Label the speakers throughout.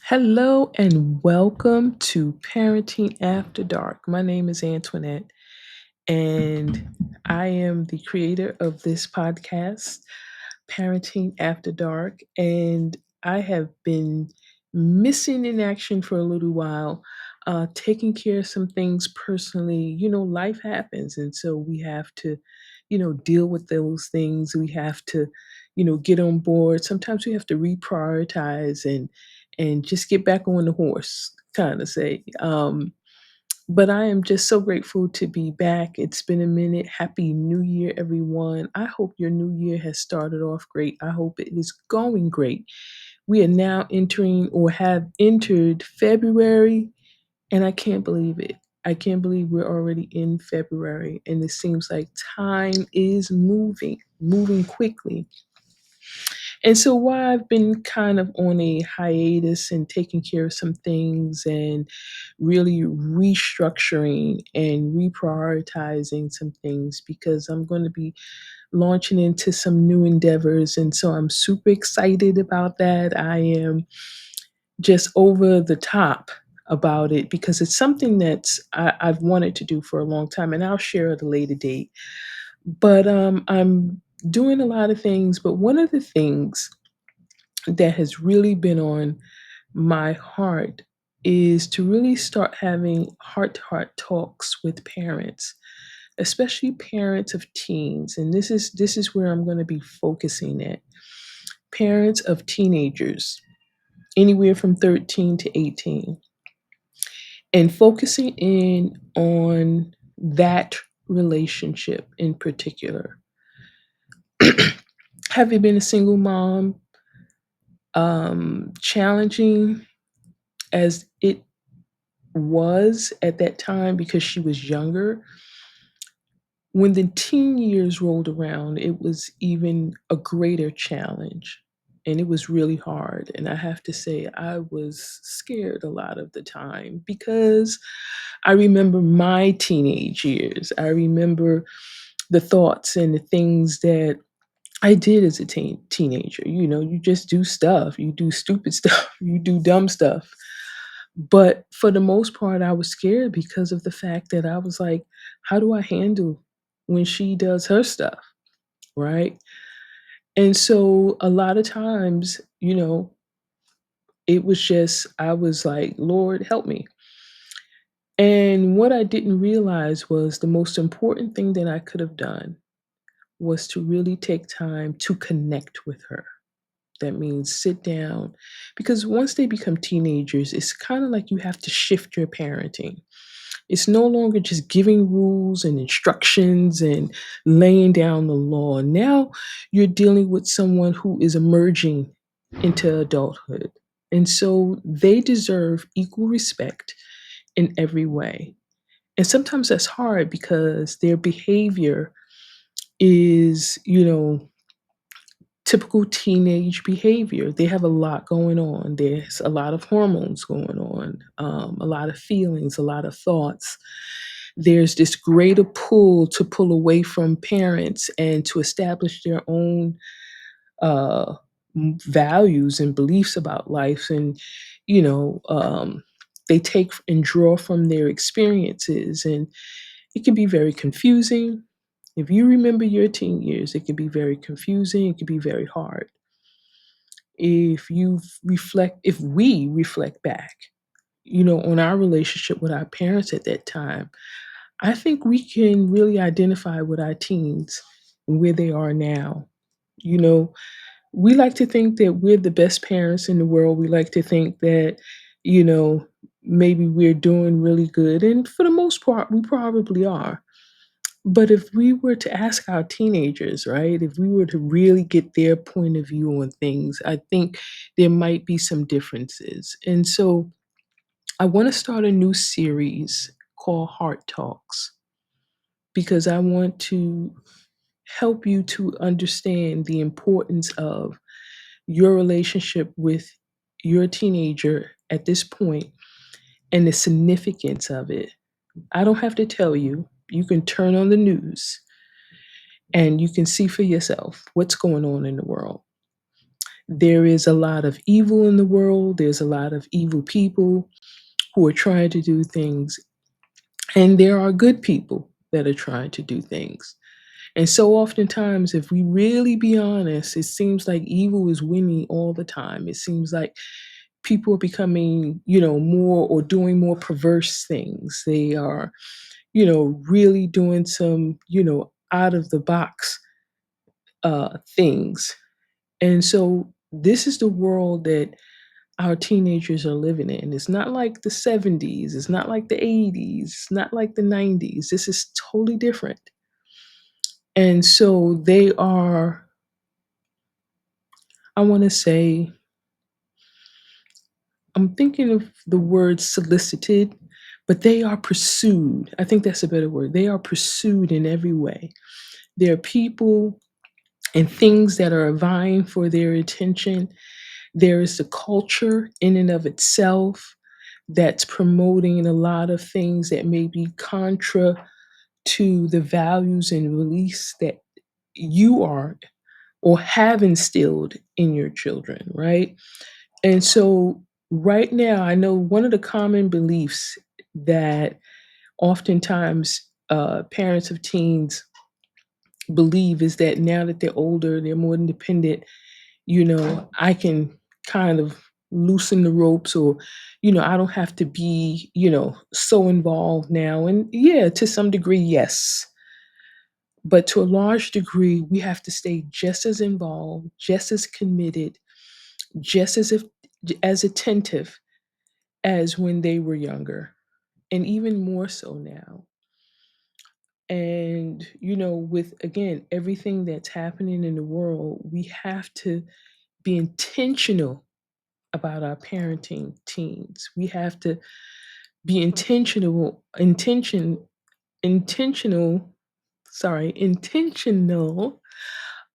Speaker 1: Hello and welcome to Parenting After Dark. My name is Antoinette, and I am the creator of this podcast, Parenting After Dark. And I have been missing in action for a little while, taking care of some things personally. Life happens, and so we have to, deal with those things. We have to, get on board. Sometimes we have to reprioritize and just get back on the horse, kind of say. But I am just so grateful to be back. It's been a minute. Happy New Year, everyone. I hope your new year has started off great. I hope it is going great. We are now entering or have entered February, and I can't believe it. I can't believe we're already in February, and it seems like time is moving quickly. And so while I've been kind of on a hiatus and taking care of some things and really restructuring and reprioritizing some things because I'm going to be launching into some new endeavors. And so I'm super excited about that. I am just over the top about it because it's something I've wanted to do for a long time, and I'll share at a later date. But I'm doing a lot of things, but one of the things that has really been on my heart is to really start having heart to heart talks with parents, especially parents of teens. And this is where I'm going to be focusing at. Parents of teenagers, anywhere from 13 to 18, and focusing in on that relationship in particular. Have you been a single mom? Challenging as it was at that time because she was younger. When the teen years rolled around, it was even a greater challenge. And it was really hard. And I have to say, I was scared a lot of the time because I remember my teenage years. I remember the thoughts and the things that I did as a teenager. You just do stuff, you do stupid stuff, you do dumb stuff. But for the most part, I was scared because of the fact that I was like, how do I handle when she does her stuff? Right. And so a lot of times, it was just, I was like, Lord, help me. And what I didn't realize was the most important thing that I could have done was to really take time to connect with her. That means sit down because once they become teenagers, it's kind of like you have to shift your parenting. It's no longer just giving rules and instructions and laying down the law. Now you're dealing with someone who is emerging into adulthood. And so they deserve equal respect in every way. And sometimes that's hard because their behavior is, typical teenage behavior. They have a lot going on. There's a lot of hormones going on, a lot of feelings, a lot of thoughts. There's this greater pull to pull away from parents and to establish their own uh, values and beliefs about life. And, you know, um, they take and draw from their experiences. And it can be very confusing. If you remember your teen years, it can be very confusing. It can be very hard. If we reflect back, on our relationship with our parents at that time, I think we can really identify with our teens and where they are now. You know, we like to think that we're the best parents in the world. We like to think that, you know, maybe we're doing really good. And for the most part, we probably are. But if we were to ask our teenagers, right, if we were to really get their point of view on things, I think there might be some differences. And so I want to start a new series called Heart Talks because I want to help you to understand the importance of your relationship with your teenager at this point and the significance of it. I don't have to tell you. You can turn on the news and you can see for yourself what's going on in the world. There is a lot of evil in the world. There's a lot of evil people who are trying to do things, and there are good people that are trying to do things. And so oftentimes, if we really be honest, it seems like evil is winning all the time. It seems like people are becoming, more or doing more perverse things. They are, really doing some, out of the box things. And so this is the world that our teenagers are living in. It's not like the 70s, it's not like the 80s, it's not like the 90s. This is totally different. And so they are, I want to say, I'm thinking of the word solicited, but they are pursued. I think that's a better word. They are pursued in every way. There are people and things that are vying for their attention. There is the culture in and of itself that's promoting a lot of things that may be contra to the values and beliefs that you are or have instilled in your children, right? And so, right now, I know one of the common beliefs that oftentimes parents of teens believe is that now that they're older, they're more independent, I can kind of loosen the ropes, or, I don't have to be, so involved now. And yeah, to some degree, yes. But to a large degree, we have to stay just as involved, just as committed, just as attentive as when they were younger, and even more so now. And, with again, everything that's happening in the world, we have to be intentional about our parenting teens. We have to be intentional, intentional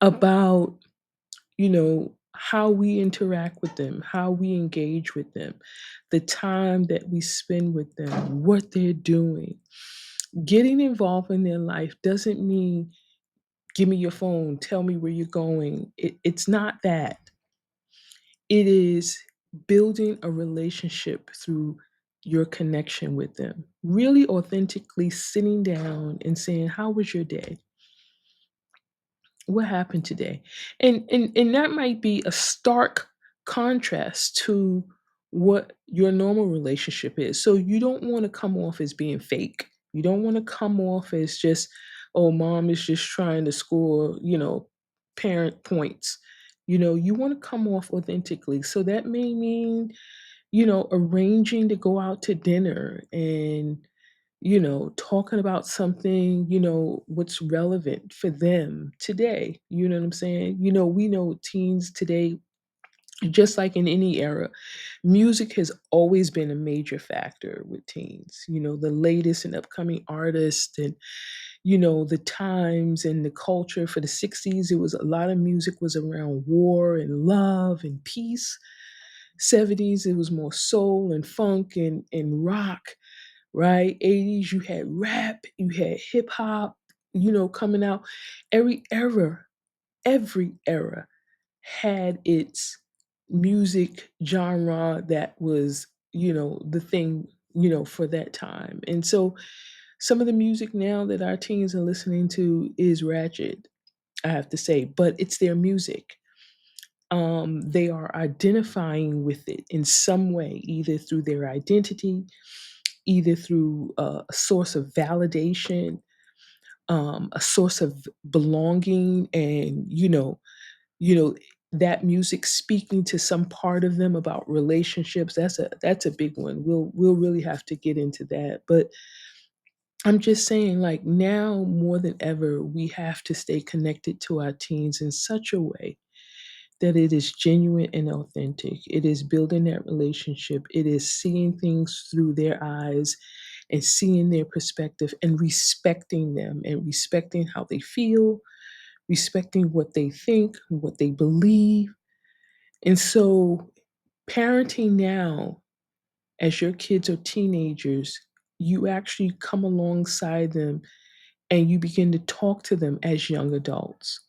Speaker 1: about, how we interact with them, how we engage with them, the time that we spend with them, what they're doing. Getting involved in their life doesn't mean give me your phone, tell me where you're going. It's not that. It is building a relationship through your connection with them. Really authentically sitting down and saying, "How was your day? What happened today?" And that might be a stark contrast to what your normal relationship is. So you don't want to come off as being fake. You don't want to come off as just, oh, mom is just trying to score, parent points. You want to come off authentically. So that may mean, arranging to go out to dinner and, talking about something, what's relevant for them today. You know what I'm saying? We know teens today, just like in any era, music has always been a major factor with teens. The latest and upcoming artists, and, the times and the culture. For the 60s, it was a lot of music was around war and love and peace. 70s, it was more soul and funk and rock, right? 80s, you had rap, you had hip hop, coming out. Every era, every era had its music genre that was, the thing, for that time. And so some of the music now that our teens are listening to is ratchet, I have to say, but it's their music. They are identifying with it in some way, either through their identity, either through a source of validation, a source of belonging, and you know that music speaking to some part of them about relationships. That's a big one. We'll really have to get into that, but I'm just saying, like, now more than ever, we have to stay connected to our teens in such a way that it is genuine and authentic. It is building that relationship. It is seeing things through their eyes and seeing their perspective and respecting them and respecting how they feel, respecting what they think, what they believe. And so, parenting now, as your kids are teenagers, you actually come alongside them and you begin to talk to them as young adults.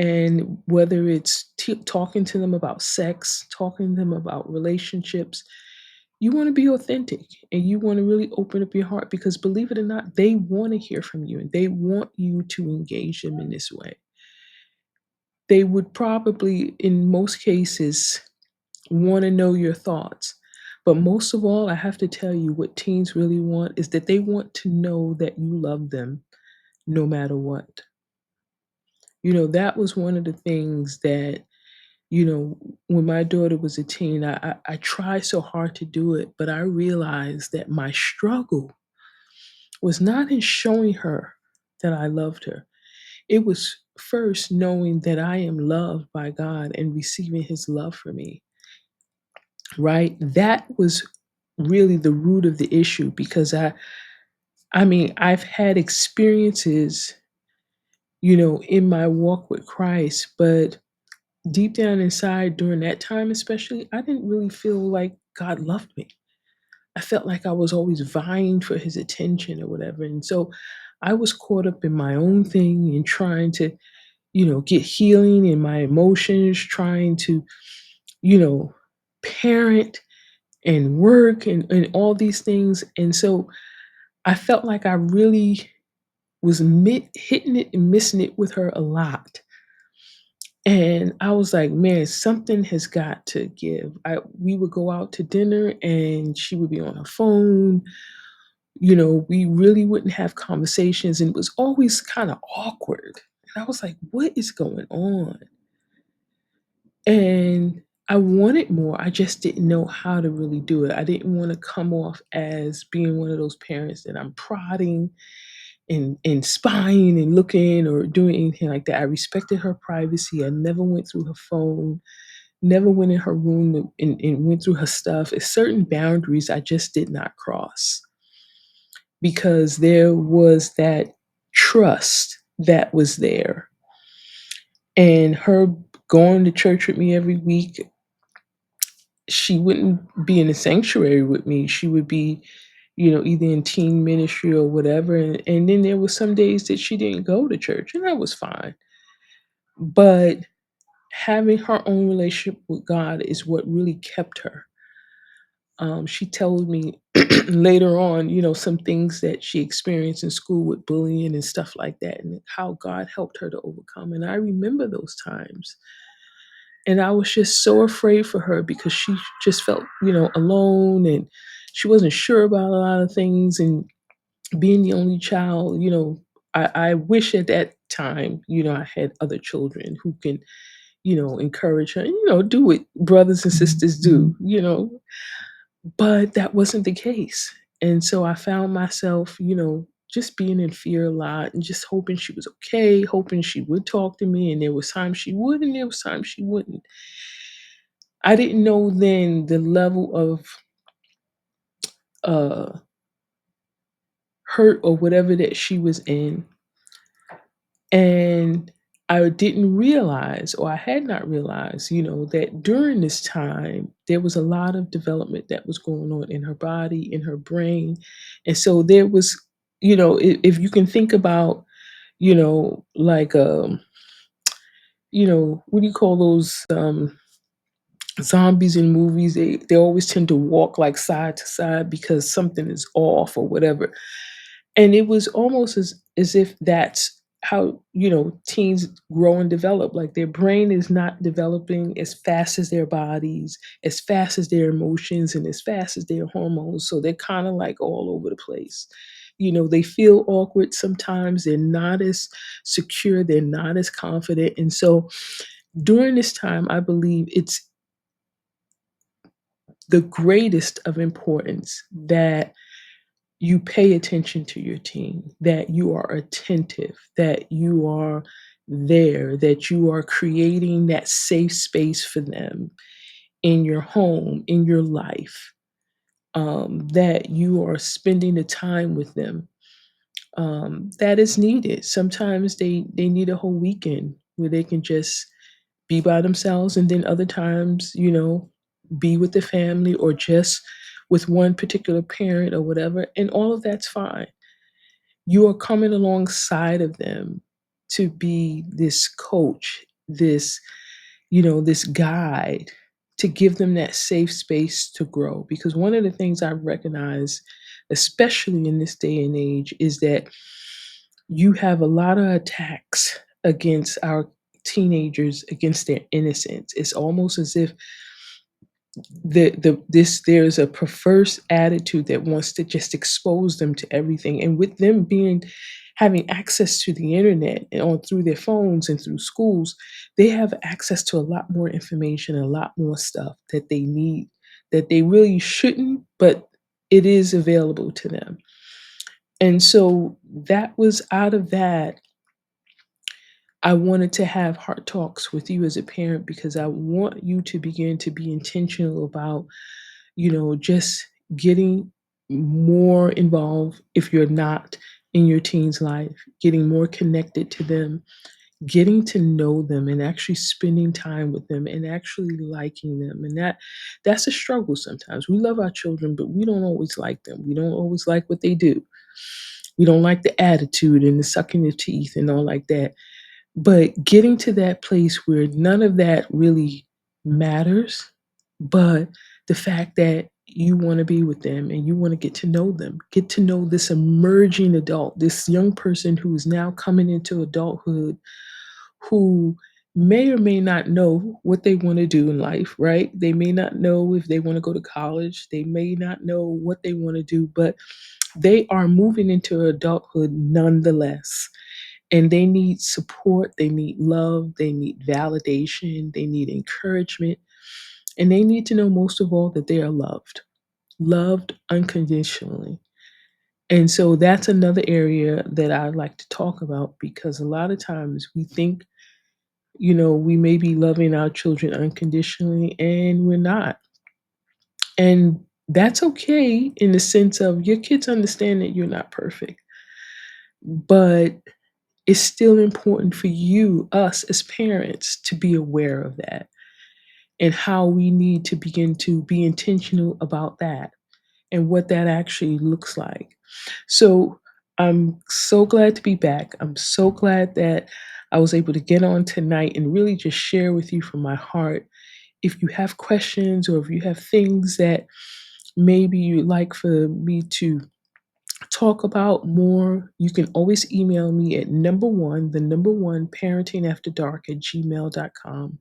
Speaker 1: And whether it's talking to them about sex, talking to them about relationships, you want to be authentic and you want to really open up your heart because believe it or not, they want to hear from you and they want you to engage them in this way. They would probably, in most cases, want to know your thoughts. But most of all, I have to tell you what teens really want is that they want to know that you love them no matter what. That was one of the things that, when my daughter was a teen, I tried so hard to do it, but I realized that my struggle was not in showing her that I loved her. It was first knowing that I am loved by God and receiving his love for me, right? That was really the root of the issue because I mean, I've had experiences, in my walk with Christ, but deep down inside during that time especially, I didn't really feel like God loved me. I felt like I was always vying for his attention or whatever. And so I was caught up in my own thing and trying to, get healing in my emotions, trying to, you know, parent and work and all these things. And so I felt like I really was hitting it and missing it with her a lot. And I was like, man, something has got to give. We would go out to dinner and she would be on her phone. We really wouldn't have conversations and it was always kind of awkward. And I was like, what is going on? And I wanted more. I just didn't know how to really do it. I didn't want to come off as being one of those parents that I'm prodding and spying and looking or doing anything like that. I respected her privacy. I never went through her phone, never went in her room and went through her stuff. It's certain boundaries I just did not cross because there was that trust that was there. And her going to church with me every week, she wouldn't be in the sanctuary with me. She would be, either in teen ministry or whatever. And then there was some days that she didn't go to church, and that was fine. But having her own relationship with God is what really kept her. She told me later on, some things that she experienced in school with bullying and stuff like that, and how God helped her to overcome. And I remember those times. And I was just so afraid for her because she just felt, alone and she wasn't sure about a lot of things. And being the only child, I wish at that time, I had other children who can, encourage her, do what brothers and sisters do. But that wasn't the case. And so I found myself, just being in fear a lot and just hoping she was okay, hoping she would talk to me. And there was times she would, and there was times she wouldn't. I didn't know then the level of uh, hurt or whatever that she was in. And I didn't realize, or I had not realized, that during this time, there was a lot of development that was going on in her body, in her brain. And so there was, if you can think about, like, what do you call those zombies in movies? They always tend to walk like side to side because something is off or whatever. And it was almost as if that's how, teens grow and develop. Like their brain is not developing as fast as their bodies, as fast as their emotions, and as fast as their hormones. So they're kind of like all over the place. They feel awkward sometimes. They're not as secure. They're not as confident. And so during this time, I believe it's the greatest of importance that you pay attention to your team, that you are attentive, that you are there, that you are creating that safe space for them in your home, in your life, that you are spending the time with them. That is needed. Sometimes they need a whole weekend where they can just be by themselves, and then other times, be with the family or just with one particular parent or whatever, and all of that's fine. You are coming alongside of them to be this coach this, this guide to give them that safe space to grow. Because one of the things I recognize, especially in this day and age, is that you have a lot of attacks against our teenagers, against their innocence. It's almost as if there's a perverse attitude that wants to just expose them to everything, and with them being having access to the internet and on through their phones and through schools, they have access to a lot more information, a lot more stuff that they need, that they really shouldn't, but it is available to them. And so that was out of that, I wanted to have heart talks with you as a parent, because I want you to begin to be intentional about, just getting more involved if you're not in your teen's life, getting more connected to them, getting to know them and actually spending time with them and actually liking them. And that's a struggle sometimes. We love our children, but we don't always like them. We don't always like what they do. We don't like the attitude and the sucking the teeth and all like that. But getting to that place where none of that really matters, but the fact that you want to be with them and you want to get to know them, get to know this emerging adult, this young person who is now coming into adulthood, who may or may not know what they want to do in life, right? They may not know if they want to go to college, they may not know what they want to do, but they are moving into adulthood nonetheless. And they need support, they need love, they need validation, they need encouragement, and they need to know most of all that they are loved, loved unconditionally. And so that's another area that I like to talk about, because a lot of times we think, we may be loving our children unconditionally and we're not. And that's okay in the sense of your kids understand that you're not perfect, but it's still important for you, us as parents, to be aware of that and how we need to begin to be intentional about that and what that actually looks like. So I'm so glad to be back. I'm so glad that I was able to get on tonight and really just share with you from my heart. If you have questions or if you have things that maybe you'd like for me to talk about more, you can always email me at the number one parenting after dark at gmail.com.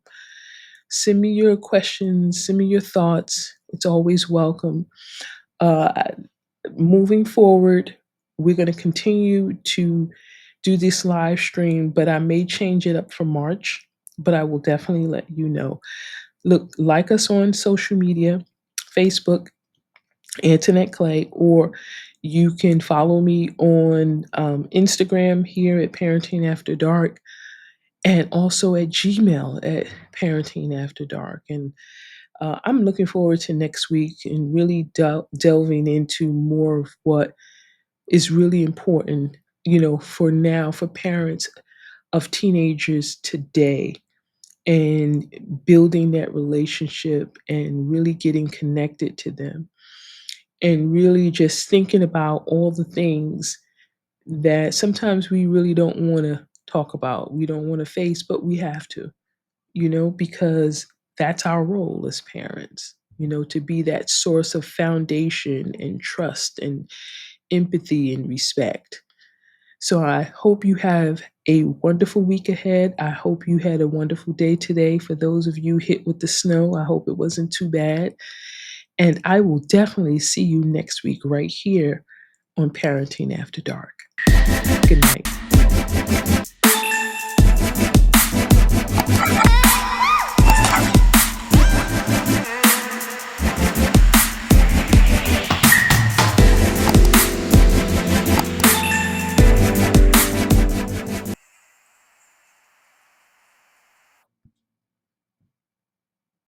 Speaker 1: Send me your questions, send me your thoughts. It's always welcome. Uh, Moving forward, we're going to continue to do this live stream, but I may change it up for March, but I will definitely let you know. Look, like us on social media, Facebook, Antoinette Clay, or you can follow me on Instagram here at Parenting After Dark, and also at Gmail at Parenting After Dark. And I'm looking forward to next week and really delving into more of what is really important, for now, for parents of teenagers today, and building that relationship and really getting connected to them, and really just thinking about all the things that sometimes we really don't want to talk about, we don't want to face, but we have to, because that's our role as parents, to be that source of foundation and trust and empathy and respect. So I hope you have a wonderful week ahead. I hope you had a wonderful day today. For those of you hit with the snow, I hope it wasn't too bad. And I will definitely see you next week right here on Parenting After Dark. Good night.